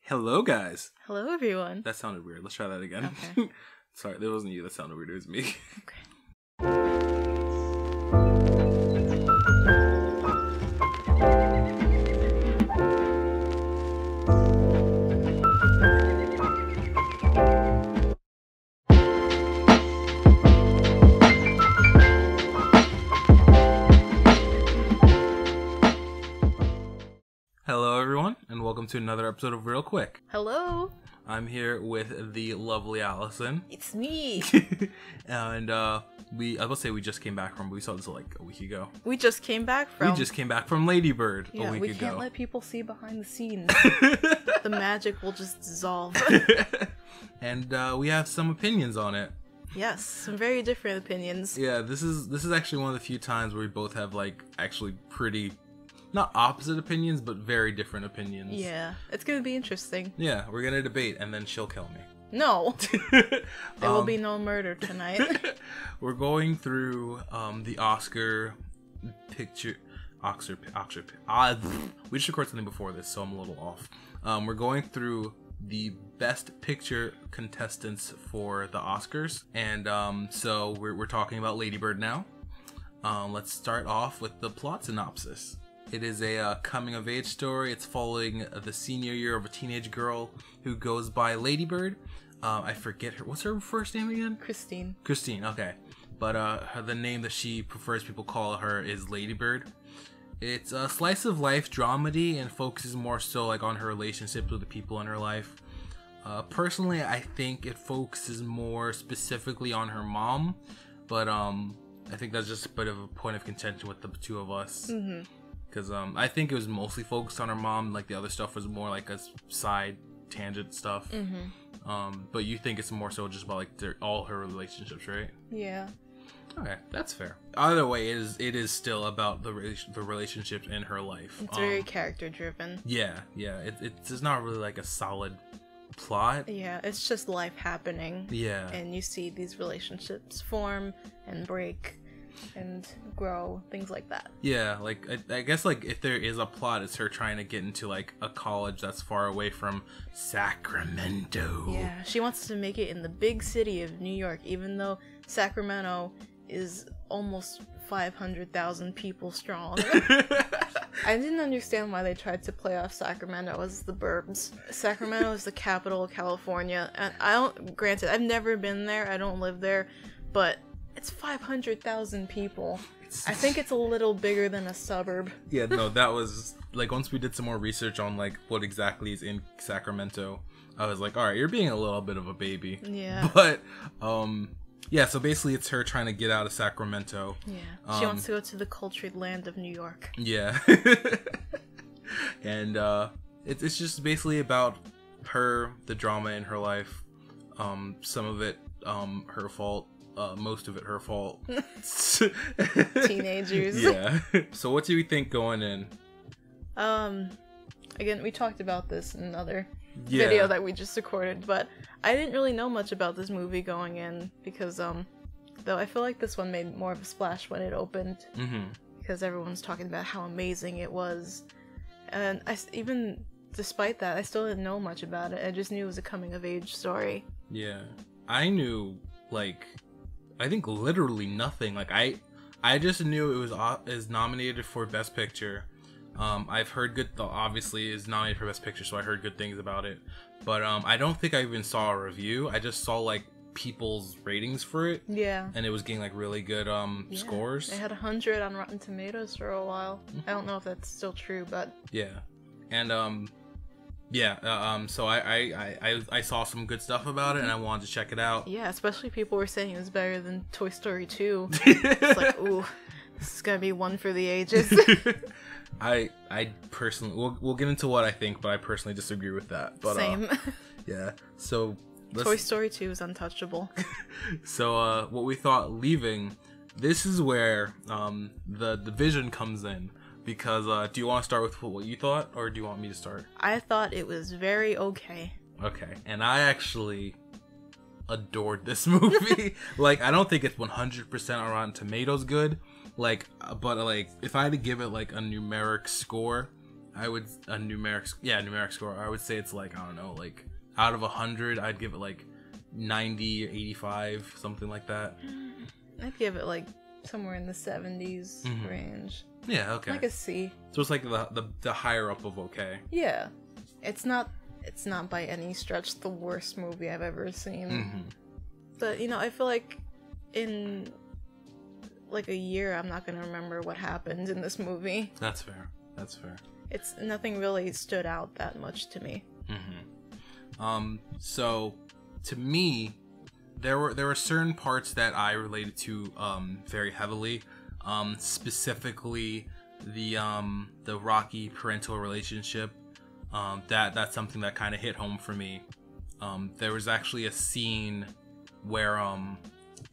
Hello, guys. Hello, everyone. That sounded weird. Let's try that again. Okay. Sorry, that wasn't you. That sounded weird. It was me. Okay. Hello, everyone, and welcome to another episode of Real Quick. Hello. I'm here with the lovely Allison. It's me. And I was about to say we just came back from, but we saw this like a week ago. We just came back from... We just came back from Lady Bird a week we ago. can't let people see behind the scenes. The magic will just dissolve. And we have some opinions on it. Yes, some very different opinions. Yeah, this is actually one of the few times where we both have like actually pretty, not opposite opinions, but very different opinions. Yeah, it's gonna be interesting. Yeah, we're gonna debate, and then she'll kill me. No, there will be no murder tonight. We're going through the Oscar picture. We just recorded something before this, so I'm a little off. We're going through the best picture contestants for the Oscars, and so we're talking about Lady Bird now. Let's start off with the plot synopsis. It is a coming-of-age story. It's following the senior year of a teenage girl who goes by Lady Bird. I forget her. What's her first name again? Christine. Christine, okay. But the name that she prefers people call her is Lady Bird. It's a slice of life dramedy and focuses more so like on her relationships with the people in her life. Personally, I think it focuses more specifically on her mom, but I think that's just a bit of a point of contention with the two of us. Mm-hmm. Because I think it was mostly focused on her mom. Like the other stuff was more like a side tangent stuff. Mm-hmm. But you think it's more so just about like all her relationships, right? Yeah. Okay, that's fair. Either way, it is still about the relationships in her life. It's very character driven. Yeah. It's not really like a solid plot. Yeah, it's just life happening. Yeah. And you see these relationships form and break and grow, things like that. Yeah, like I guess like if there is a plot, it's her trying to get into like a college that's far away from Sacramento. Yeah, she wants to make it in the big city of New York, even though Sacramento is almost 500,000 people strong. I didn't understand why they tried to play off Sacramento as the burbs. Sacramento is the capital of California, and granted, I've never been there, I don't live there, but it's 500,000 people. I think it's a little bigger than a suburb. Yeah, no, that was like once we did some more research on like what exactly is in Sacramento, I was like, all right, you're being a little bit of a baby. Yeah. But yeah, so basically it's her trying to get out of Sacramento. Yeah. She wants to go to the cultured land of New York. Yeah. And it's just basically about her, the drama in her life. Some of it her fault. Most of it her fault. Teenagers. Yeah. So what do you think going in? Again, we talked about this in another video that we just recorded, but I didn't really know much about this movie going in because though I feel like this one made more of a splash when it opened. Mm-hmm. Because everyone's talking about how amazing it was, and even despite that, I still didn't know much about it. I just knew it was a coming of age story. Yeah, I knew like I think literally nothing. Like I just knew it is nominated for Best Picture. I've heard good. Obviously, is nominated for Best Picture, so I heard good things about it. But I don't think I even saw a review. I just saw like people's ratings for it. Yeah. And it was getting like really good scores. They had 100 on Rotten Tomatoes for a while. I don't know if that's still true, but yeah. And so I saw some good stuff about it, and I wanted to check it out. Yeah, especially people were saying it was better than Toy Story 2. It's like, ooh, this is gonna be one for the ages. I personally, we'll get into what I think, but I personally disagree with that. But, same. Yeah. So Toy Story 2 is untouchable. So what we thought leaving, this is where the division comes in. Because, do you want to start with what you thought, or do you want me to start? I thought it was very okay. Okay, and I actually adored this movie. Like, I don't think it's 100% on Rotten Tomatoes good. Like, but like, if I had to give it like a numeric score, I would numeric score. I would say it's like, I don't know, like out of 100, I'd give it like 90 or 85, something like that. I'd give it like somewhere in the 70s range. Yeah, okay. Like a C. So it's like the higher up of okay. Yeah. It's not by any stretch the worst movie I've ever seen. But, you know, I feel like in like a year I'm not gonna remember what happened in this movie. That's fair. That's fair. It's nothing really stood out that much to me. So to me, there were certain parts that I related to very heavily. Specifically the Rocky parental relationship. That's something that kind of hit home for me. There was actually a scene where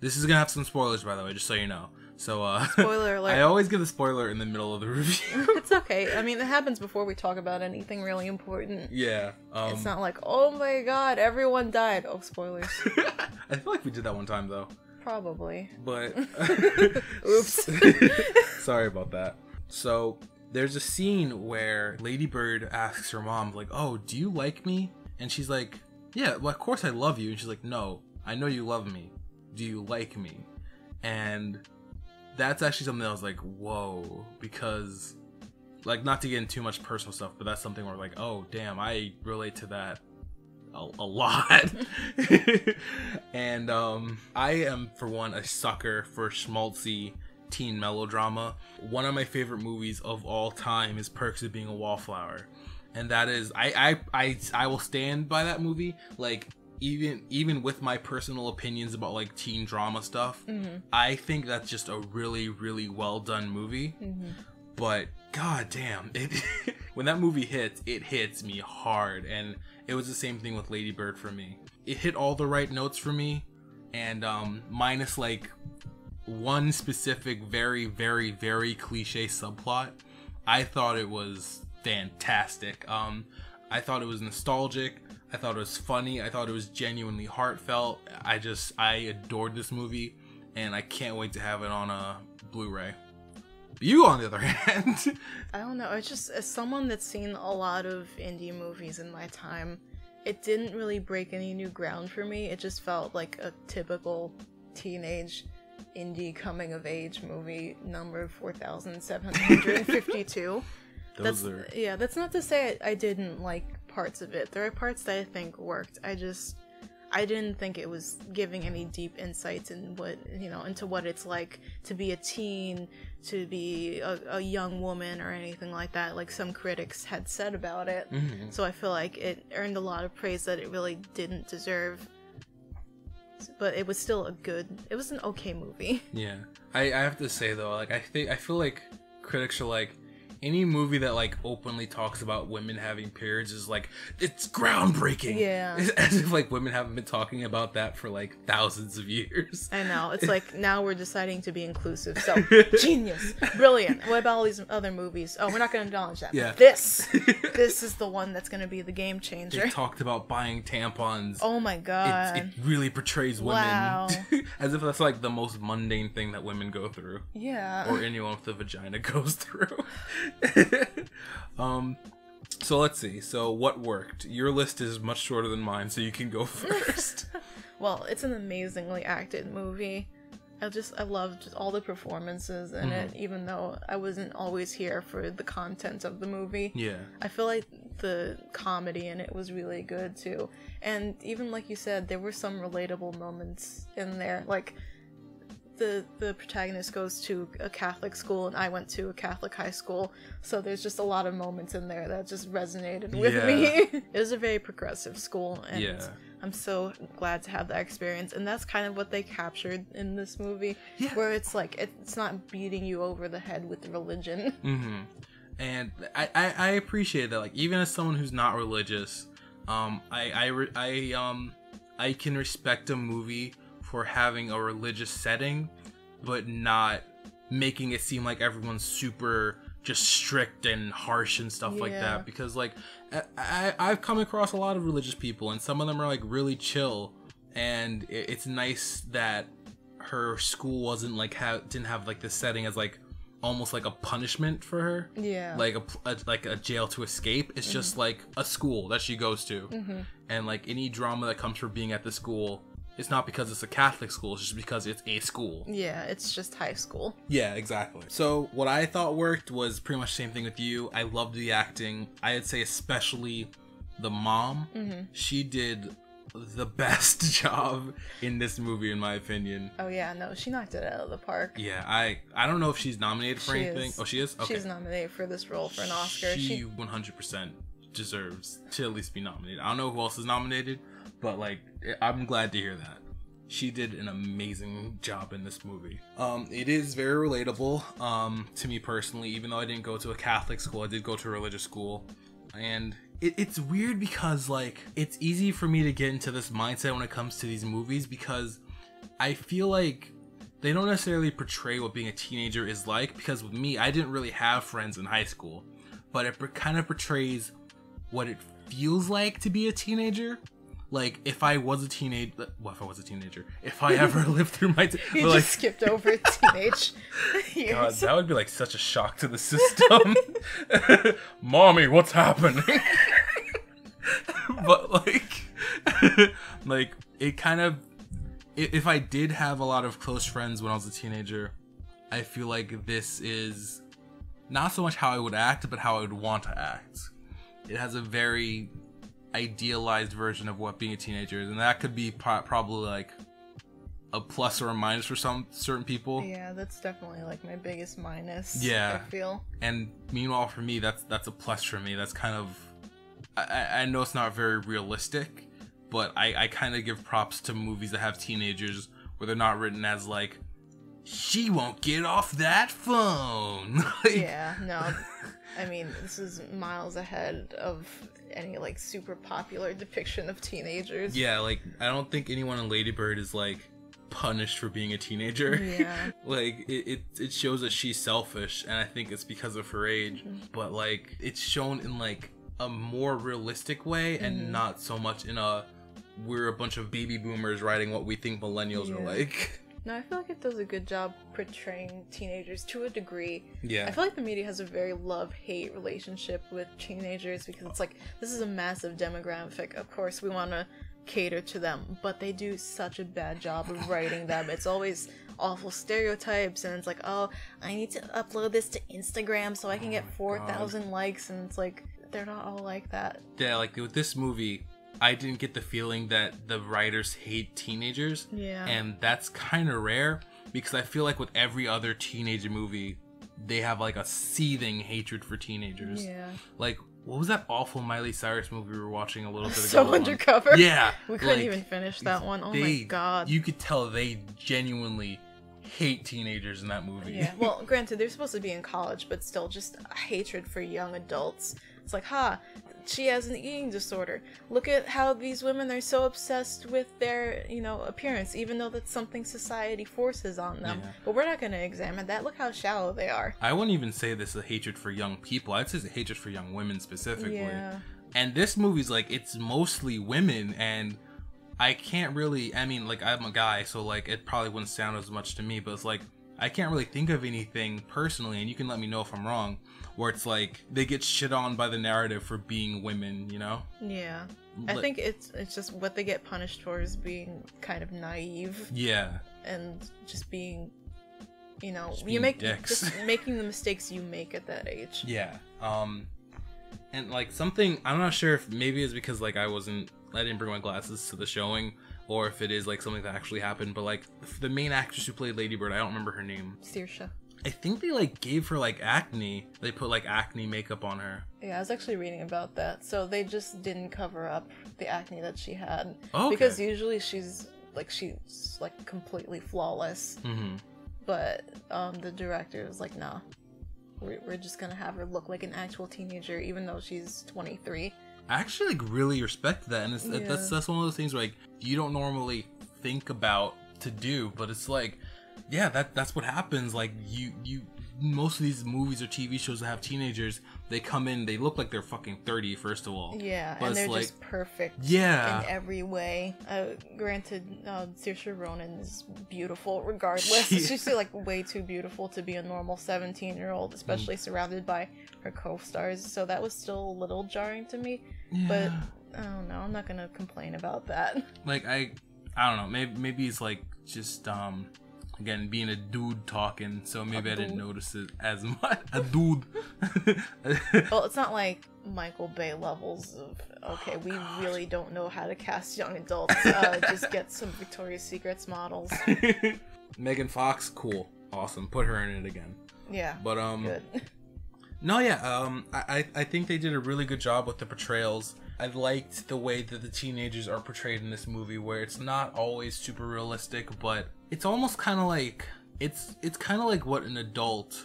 this is gonna have some spoilers, by the way, just so you know. So Spoiler alert. I always give the spoiler in the middle of the review. It's okay. I mean, it happens before we talk about anything really important. Yeah. It's not like, oh my god, everyone died. Oh, spoilers. I feel like we did that one time though. Probably. But Oops. Sorry about that. So there's a scene where Lady Bird asks her mom, like, "Oh, do you like me?" And she's like, "Yeah, well, of course I love you." And she's like, "No, I know you love me. Do you like me?" And that's actually something that I was like, whoa, because, like, not to get into too much personal stuff, but that's something where, like, oh, damn, I relate to that a lot. And I am, for one, a sucker for schmaltzy teen melodrama. One of my favorite movies of all time is Perks of Being a Wallflower. And that is, I will stand by that movie, like, even with my personal opinions about like teen drama stuff, I think that's just a really, really well done movie. But god damn, it when that movie hits, it hits me hard. And it was the same thing with Lady Bird for me. It hit all the right notes for me, and minus like one specific very, very, very cliche subplot, I thought it was fantastic. I thought it was nostalgic. I thought it was funny. I thought it was genuinely heartfelt. I adored this movie, and I can't wait to have it on a Blu-ray. You, on the other hand, I don't know. It's just, as someone that's seen a lot of indie movies in my time, it didn't really break any new ground for me. It just felt like a typical teenage indie coming-of-age movie, number 4752. That's not to say I didn't like parts of it. There are parts that I think worked. I didn't think it was giving any deep insights in into what it's like to be a teen, to be a young woman, or anything like that, like some critics had said about it. So I feel like it earned a lot of praise that it really didn't deserve. But it was still it was an okay movie. Yeah. I have to say though, like I feel like critics are like, any movie that like openly talks about women having periods is like, it's groundbreaking. Yeah. As if like women haven't been talking about that for like thousands of years. I know. It's like, now we're deciding to be inclusive. So, genius. Brilliant. What about all these other movies? Oh, we're not going to acknowledge that. Yeah. This is the one that's going to be the game changer. They talked about buying tampons. Oh my god. It really portrays women. Wow. As if that's like the most mundane thing that women go through. Yeah. Or anyone with a vagina goes through. So let's see. So what worked? Your list is much shorter than mine, so you can go first. Well, it's an amazingly acted movie. I loved all the performances in it, even though I wasn't always here for the content of the movie. Yeah. I feel like the comedy in it was really good too. And even like you said, there were some relatable moments in there. Like, the protagonist goes to a Catholic school, and I went to a Catholic high school, so there's just a lot of moments in there that just resonated with me. It was a very progressive school, and I'm so glad to have that experience. And that's kind of what they captured in this movie, where it's like, it's not beating you over the head with religion. And I appreciate that. Like, even as someone who's not religious, I can respect a movie for having a religious setting, but not making it seem like everyone's super just strict and harsh and stuff like that. Because like I've come across a lot of religious people, and some of them are like really chill, and it's nice that her school wasn't like didn't have like this setting as like almost like a punishment for her. Yeah. Like a jail to escape. It's just like a school that she goes to. And like any drama that comes from being at the school, it's not because it's a Catholic school, it's just because it's a school. Yeah, it's just high school. Yeah, exactly. So what I thought worked was pretty much the same thing with you. I loved the acting. I'd say especially the mom. She did the best job in this movie, in my opinion. Oh yeah, no, she knocked it out of the park. Yeah, I don't know if she's nominated for anything. Oh, she is? Okay. She's nominated for this role for an Oscar. She 100% deserves to at least be nominated. I don't know who else is nominated, but like, I'm glad to hear that. She did an amazing job in this movie. It is very relatable to me personally, even though I didn't go to a Catholic school. I did go to a religious school. And it's weird because like it's easy for me to get into this mindset when it comes to these movies, because I feel like they don't necessarily portray what being a teenager is like, because with me, I didn't really have friends in high school, but it kind of portrays what it feels like to be a teenager. Like if I was a teenager, if I ever lived through my you just skipped over teenage years. God, that would be like such a shock to the system. Mommy, what's happening? But like it kind of, if I did have a lot of close friends when I was a teenager, I feel like this is not so much how I would act, but how I would want to act. It has a very idealized version of what being a teenager is, and that could be probably like a plus or a minus for some certain people. Yeah, that's definitely like my biggest minus. Yeah, I feel. And meanwhile, for me, that's a plus for me. That's kind of, I know it's not very realistic, but I kind of give props to movies that have teenagers where they're not written as like, she won't get off that phone. Like, yeah, no. I mean, this is miles ahead of any like super popular depiction of teenagers. Yeah, like I don't think anyone in Lady Bird is like punished for being a teenager. Yeah. Like it shows that she's selfish, and I think it's because of her age. But like it's shown in like a more realistic way, and not so much in a we're a bunch of baby boomers writing what we think millennials are like. No, I feel like it does a good job portraying teenagers to a degree. Yeah. I feel like the media has a very love-hate relationship with teenagers, because it's like, this is a massive demographic. Of course, we want to cater to them, but they do such a bad job of writing them. It's always awful stereotypes, and it's like, oh, I need to upload this to Instagram so I can get 4,000 likes, and it's like, they're not all like that. Yeah, like with this movie, I didn't get the feeling that the writers hate teenagers. Yeah. And that's kind of rare, because I feel like with every other teenager movie, they have like a seething hatred for teenagers. Yeah. Like, what was that awful Miley Cyrus movie we were watching a little bit ago? So Undercover? Yeah. We couldn't even finish that one. Oh my god. You could tell they genuinely hate teenagers in that movie. Yeah. Well, granted, they're supposed to be in college, but still just a hatred for young adults. It's like, she has an eating disorder. Look at how these women are so obsessed with their, appearance, even though that's something society forces on them. Yeah. But we're not going to examine that. Look how shallow they are. I wouldn't even say this is a hatred for young people. I'd say it's a hatred for young women specifically. Yeah. And this movie's like, it's mostly women, and I can't really, I mean, like, I'm a guy, so like, it probably wouldn't sound as much to me, but it's like, I can't really think of anything personally, and you can let me know if I'm wrong, where it's like they get shit on by the narrative for being women, Yeah. I think it's just what they get punished for is being kind of naive. Yeah. And just being, just making the mistakes you make at that age. Yeah. And like something, I'm not sure if maybe it's because like I didn't bring my glasses to the showing, or if it is like something that actually happened, but like the main actress who played Lady Bird, I don't remember her name. Saoirse. I think they like gave her like acne. They put like acne makeup on her. Yeah, I was actually reading about that. So they just didn't cover up the acne that she had. Okay. Because usually she's completely flawless. Mm-hmm. But the director was like, nah, we're just gonna have her look like an actual teenager, even though she's 23. I actually like really respect that, and that's one of those things where like you don't normally think about to do, but it's like, yeah, that's what happens. Like you most of these movies or TV shows that have teenagers, they come in, they look like they're fucking 30, first of all. Yeah, but and they're just perfect in every way. Granted, Saoirse Ronan is beautiful regardless. She's like way too beautiful to be a normal 17-year-old, especially surrounded by her co-stars, so that was still a little jarring to me. But I don't know, I'm not gonna complain about that. Like, I don't know, maybe it's like just again, being a dude talking, so maybe I didn't notice it as much. A dude. Well, it's not like Michael Bay levels of, okay, we really don't know how to cast young adults. Just get some Victoria's Secrets models. Megan Fox, cool. Awesome. Put her in it again. Yeah. But, good. No, yeah, I think they did a really good job with the portrayals. I liked the way that the teenagers are portrayed in this movie, where it's not always super realistic, but it's almost kind of like it's kind of like what an adult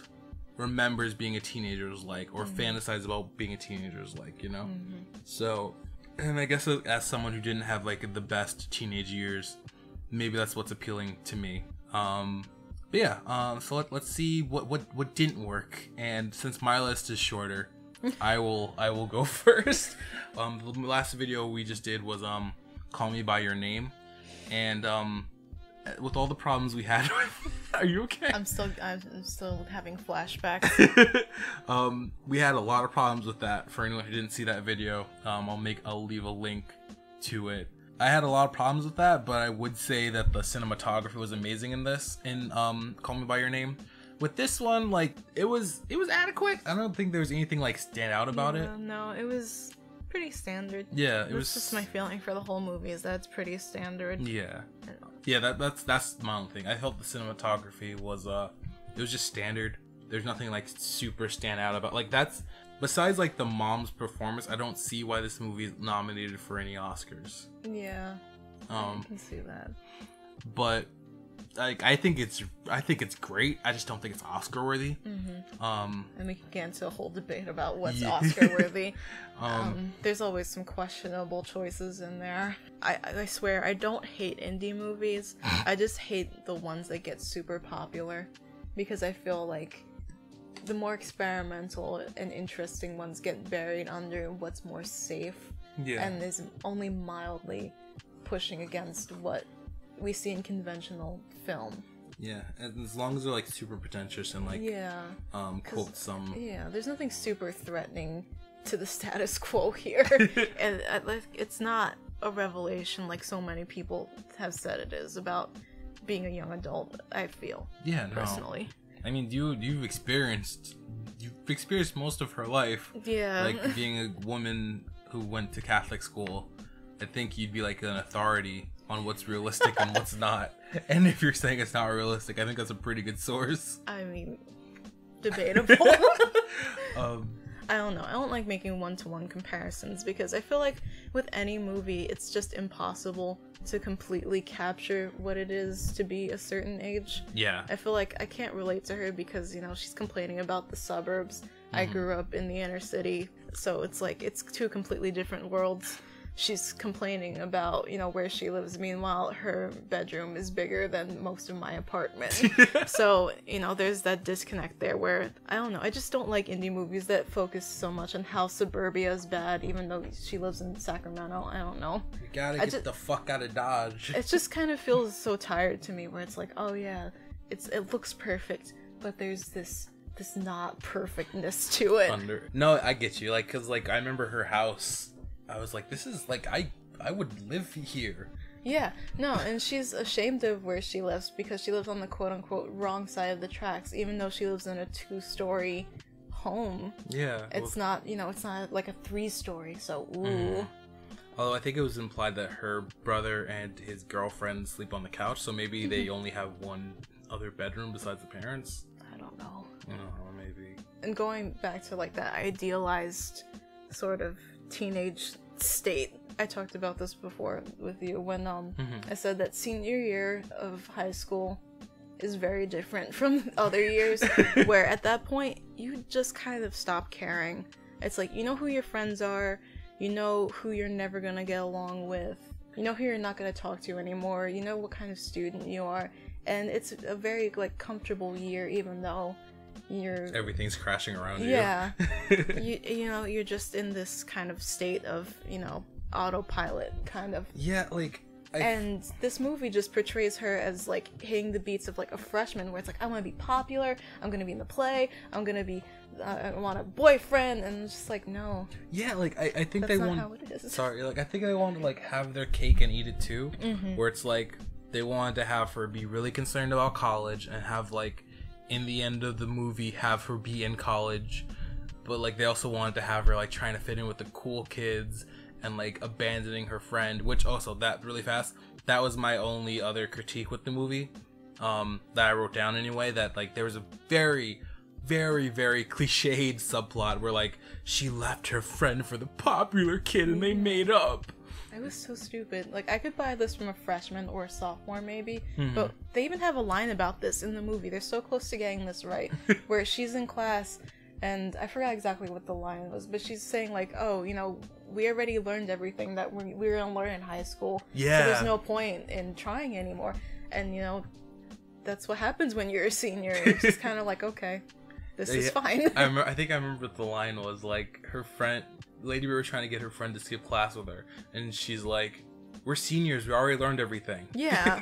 remembers being a teenager is like, or fantasizes about being a teenager is like, you know. So, and I guess as someone who didn't have like the best teenage years, maybe that's what's appealing to me. But yeah, so let's see what didn't work, and since my list is shorter, I will go first. The last video we just did was Call Me by Your Name, and with all the problems we had with, are you okay? I'm still having flashbacks. We had a lot of problems with that. For anyone who didn't see that video, I'll leave a link to it. I had a lot of problems with that, but I would say that the cinematography was amazing in this, in Call Me by Your Name. With this one, like, it was adequate. I don't think there was anything like stand out about it. No, it was pretty standard. Yeah, it was just my feeling for the whole movie is that it's pretty standard. Yeah. Yeah, that's my own thing. I felt the cinematography was it was just standard. There's nothing like super stand out about, like, that's besides like the mom's performance, I don't see why this movie is nominated for any Oscars. Yeah. I can see that. But like, I think it's great. I just don't think it's Oscar worthy. And we can get into a whole debate about what's Oscar worthy. There's always some questionable choices in there. I swear I don't hate indie movies. I just hate the ones that get super popular, because I feel like the more experimental and interesting ones get buried under what's more safe, and is only mildly pushing against what we see in conventional film. Yeah, and as long as they're like super pretentious and like quote some. Yeah, there's nothing super threatening to the status quo here, and it's not a revelation like so many people have said it is about being a young adult. I feel. Yeah, no. Personally. I mean, you've experienced most of her life. Yeah. Like, being a woman who went to Catholic school, I think you'd be like an authority on what's realistic and what's not. And if you're saying it's not realistic, I think that's a pretty good source. I mean, debatable. I don't know. I don't like making one-to-one comparisons, because I feel like with any movie, it's just impossible to completely capture what it is to be a certain age. Yeah. I feel like I can't relate to her because, you know, she's complaining about the suburbs. I grew up in the inner city, so it's like it's two completely different worlds. She's complaining about, you know, where she lives. Meanwhile, her bedroom is bigger than most of my apartment. So, you know, there's that disconnect there where, I don't know, I just don't like indie movies that focus so much on how suburbia is bad, even though she lives in Sacramento. I don't know. You gotta get the fuck out of Dodge. It just kind of feels so tired to me, where it's like, oh yeah, it looks perfect, but there's this not perfectness to it. No, I get you. Like, cause like I remember her house. I was like, this is like, I would live here. Yeah, no, and she's ashamed of where she lives because she lives on the quote-unquote wrong side of the tracks, even though she lives in a 2-story home. Yeah. It's not, you know, it's not like a 3-story, so ooh. Although I think it was implied that her brother and his girlfriend sleep on the couch, so maybe they only have one other bedroom besides the parents. I don't know. Maybe. And going back to like that idealized sort of teenage state, I talked about this before with you when I said that senior year of high school is very different from other years, where at that point you just kind of stop caring. It's like, you know who your friends are, you know who you're never gonna get along with, you know who you're not gonna talk to anymore, you know what kind of student you are, and it's a very like comfortable year, even though everything's crashing around yeah. You know, you're just in this kind of state of, you know, autopilot kind of. Yeah, like and this movie just portrays her as like hitting the beats of like a freshman, where it's like, I want to be popular, I'm gonna be in the play, I'm gonna be I want a boyfriend, and it's just like, no. Yeah, like I think that's they not want. How it is. Sorry, like I think they want to like have their cake and eat it too, Mm-hmm. where it's like they wanted to have her be really concerned about college and have like in the end of the movie have her be in college, but like they also wanted to have her like trying to fit in with the cool kids and like abandoning her friend, which also that really fast, that was my only other critique with the movie, that I wrote down anyway, that like there was a very cliched subplot where like she left her friend for the popular kid and they made up. It was so stupid. Like, I could buy this from a freshman or a sophomore maybe, Mm-hmm. but they even have a line about this in the movie. They're so close to getting this right, where she's in class, and I forgot exactly what the line was, but she's saying like, oh, you know, we already learned everything that we were gonna learn in high school. Yeah. So there's no point in trying anymore. And, you know, that's what happens when you're a senior. It's just kind of like, okay, this is fine. I think I remember what the line was, like her friend, Lady Bird, was trying to get her friend to skip class with her, and she's like, we're seniors, we already learned everything. Yeah.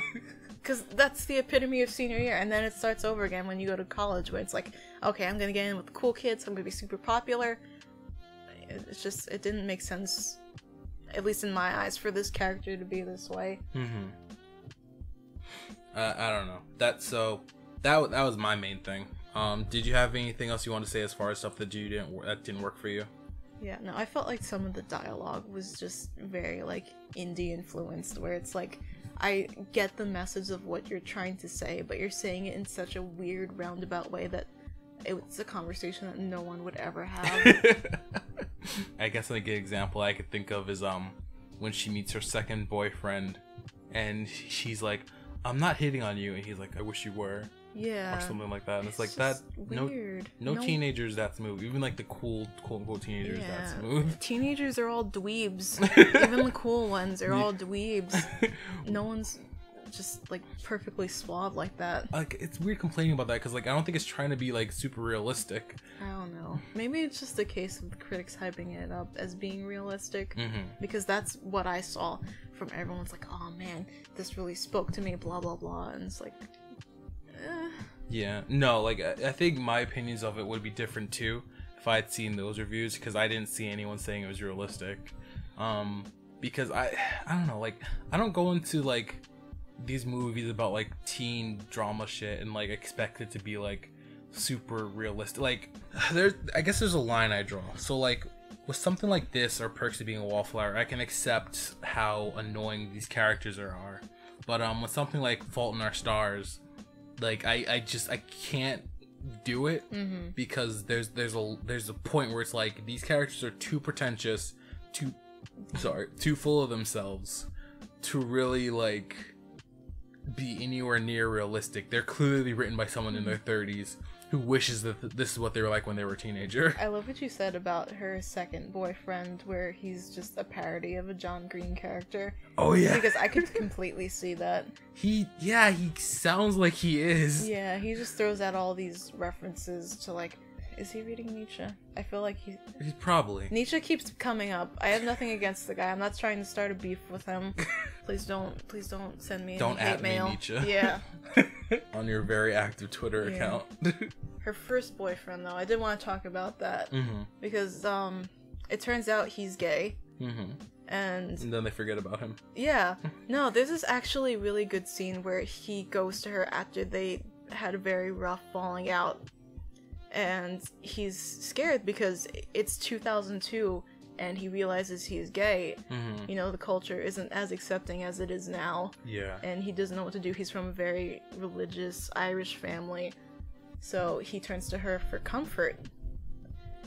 Because that's the epitome of senior year, and then it starts over again when you go to college, where it's like, okay, I'm gonna get in with the cool kids, I'm gonna be super popular. It's just, it didn't make sense, at least in my eyes, for this character to be this way. Mm-hmm. I don't know. That was my main thing. Did you have anything else you want to say as far as stuff that didn't work for you? Yeah, no, I felt like some of the dialogue was just very, like, indie influenced, where it's like, I get the message of what you're trying to say, but you're saying it in such a weird, roundabout way that it's a conversation that no one would ever have. I guess like an example I could think of is when she meets her second boyfriend, and she's like, I'm not hitting on you, and he's like, I wish you were. Yeah. Or something like that. And it's like just that. Weird. No teenagers that smooth. Even like the cool, quote unquote teenagers that Yeah. smooth. Teenagers are all dweebs. Even the cool ones are all dweebs. No one's just like perfectly suave like that. Like, it's weird complaining about that because like I don't think it's trying to be like super realistic. I don't know. Maybe it's just a case of the critics hyping it up as being realistic. Mm-hmm. Because that's what I saw from everyone's like, oh man, this really spoke to me, blah blah blah. And it's like, Yeah, no, like I think my opinions of it would be different too if I had seen those reviews, because I didn't see anyone saying it was realistic. Because I don't know, like I don't go into like these movies about like teen drama shit and like expect it to be like super realistic. Like I guess there's a line I draw. So like with something like this or Perks of Being a Wallflower, I can accept how annoying these characters are. But with something like Fault in Our Stars, like I can't do it because there's a point where it's like these characters are too pretentious, too full of themselves to really like be anywhere near realistic. They're clearly written by someone in their 30s who wishes that this is what they were like when they were a teenager. I love what you said about her second boyfriend, where he's just a parody of a John Green character. Oh yeah, because I could completely see that. He sounds like he is. Yeah, he just throws out all these references to like, is he reading Nietzsche? I feel like he's probably. Nietzsche keeps coming up. I have nothing against the guy. I'm not trying to start a beef with him. Please don't send me any hate mail. Nietzsche. Yeah. On your very active Twitter account. Her first boyfriend, though, I did want to talk about that because it turns out he's gay. And then they forget about him. Yeah. No, this is actually a really good scene where he goes to her after they had a very rough falling out. And he's scared because it's 2002 and he realizes he's gay. You know, the culture isn't as accepting as it is now. Yeah. And he doesn't know what to do. He's from a very religious Irish family. So he turns to her for comfort.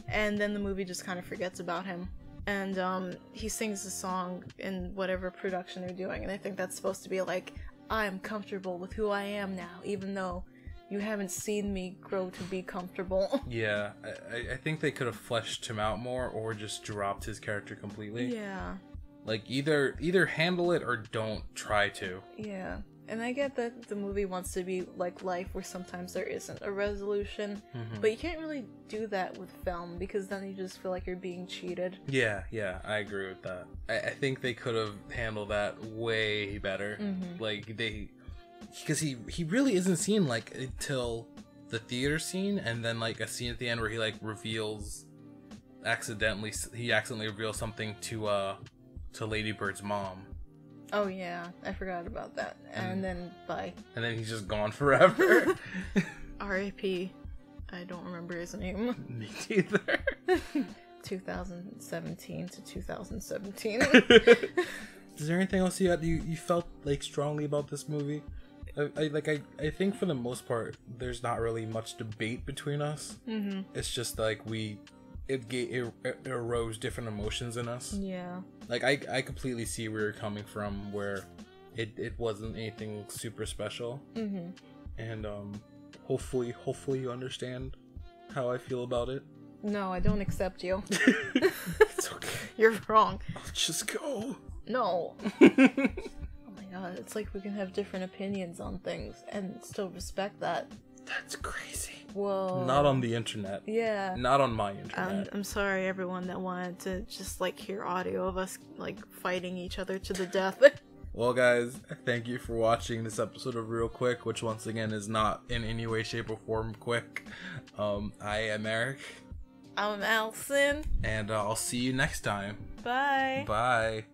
And then the movie just kind of forgets about him. And he sings a song in whatever production they're doing. And I think that's supposed to be like, I'm comfortable with who I am now, even though you haven't seen me grow to be comfortable. Yeah, I think they could have fleshed him out more or just dropped his character completely. Yeah. Like, either handle it or don't try to. Yeah. And I get that the movie wants to be like life, where sometimes there isn't a resolution, but you can't really do that with film, because then you just feel like you're being cheated. Yeah, I agree with that. I think they could have handled that way better. Like, because he really isn't seen, like, until the theater scene, and then, like, a scene at the end where he, like, accidentally reveals something to Lady Bird's mom. Oh yeah, I forgot about that. And then bye. And then he's just gone forever. R.I.P. I don't remember his name. Me neither. 2017 to 2017. Is there anything else you felt like strongly about this movie? I think for the most part, there's not really much debate between us. It's just like it arose different emotions in us. Yeah. Like, I completely see where you're coming from, where it wasn't anything super special. And hopefully you understand how I feel about it. No, I don't accept you. It's okay. You're wrong. I'll just go. No. Oh my god, it's like we can have different opinions on things and still respect that. That's crazy. Whoa. Not on the internet. Yeah. Not on my internet. I'm sorry, everyone that wanted to just, like, hear audio of us, like, fighting each other to the death. Well, guys, thank you for watching this episode of Real Quick, which once again is not in any way, shape, or form quick. I am Eric. I'm Allison. And I'll see you next time. Bye. Bye.